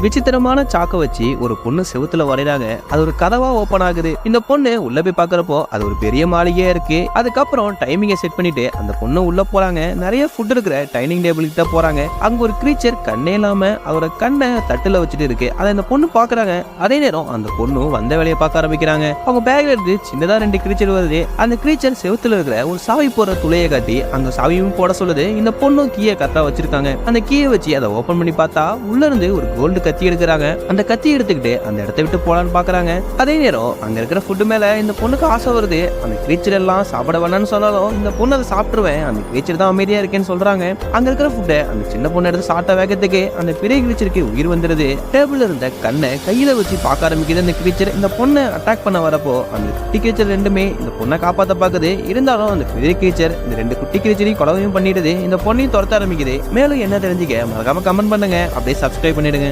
விசித்திரமான சாக்க வச்சு ஒரு பொண்ணு செவுத்துல வரைறாங்க. அது ஒரு கதவா ஓபன் ஆகுது. இந்த பொண்ணு உள்ள போய் பாக்குறப்போ அது ஒரு பெரிய மாளிகையா இருக்கு. அதுக்கப்புறம் டைமிங்கை செட் பண்ணிட்டு அந்த பொண்ணு உள்ள போறாங்க. நிறைய ஃபுட் இருக்கிற டைனிங் டேபிள் கிட்ட போறாங்க. அங்க ஒரு கிரீச்சர் கண்ணே இல்லாம அவரோட கண்ணை தட்டுல வச்சுட்டு இருக்கு. அதை அந்த பொண்ணு பாக்குறாங்க. அதே நேரம் அந்த பொண்ணு வந்த வேலையை பார்க்க ஆரம்பிக்கிறாங்க. அவங்க பேக்ல இருந்து சின்னதா 2 கிரீச்சர் வருது. அந்த கிரீச்சர் செவுத்துல இருக்கிற ஒரு சாவி போற துளையை காட்டி அந்த சாவியும் போட சொல்லுது. இந்த பொண்ணும் கீயை கரெக்டா வச்சிருக்காங்க. அந்த கீயை வச்சு அதை ஓபன் பண்ணி பார்த்தா உள்ள இருந்து ஒரு கோல்டு கத்தி எடுக்கிறாங்க. அந்த கத்தி எடுத்துக்கிட்டு அந்த இடத்தை விட்டு போலான்னு பாக்குறாங்க. அதே நேரம் அங்க இருக்கிற ஃபுட் மேல இந்த பொண்ணுக்கு ஆசை வருது. அந்த கிரீச்சர் எல்லாம் சாப்பிட வேணாம்னு சொன்னாலும் இந்த பொண்ணு அதை சாப்பிட்டுருவேன், அந்த கிரீச்சர் தான் அமைதியா இருக்கேன்னு சொல்றாங்க. அங்க இருக்கிற ஃபுட்டை அந்த சின்ன பொண்ணு எடுத்து சாப்பிட்ட வேகத்துக்கு அந்த பெரிய கிரீச்சருக்கு உயிர் வந்துருது. டேபிள்ல இருந்த கண்ணை கையில வச்சு பார்க்க ஆரம்பிக்குது அந்த கிரீச்சர். இந்த பொண்ணை அட்டாக் பண்ண வரப்போ அந்த குட்டி கிரீச்சர் ரெண்டுமே இந்த பொண்ணை காப்பாத்த பாக்குது. இருந்தாலும் அந்த பெரிய கிரீச்சர் இந்த 2 குட்டி கிரீச்சரையும் கொலவையும் பண்ணிடுது. இந்த பொண்ணையும் துரத்த ஆரம்பிக்குது. மேலும் என்ன தெரிஞ்சுக்க மறக்காம கமெண்ட் பண்ணுங்க, அப்படியே சப்ஸ்கிரைப் பண்ணிடுங்க.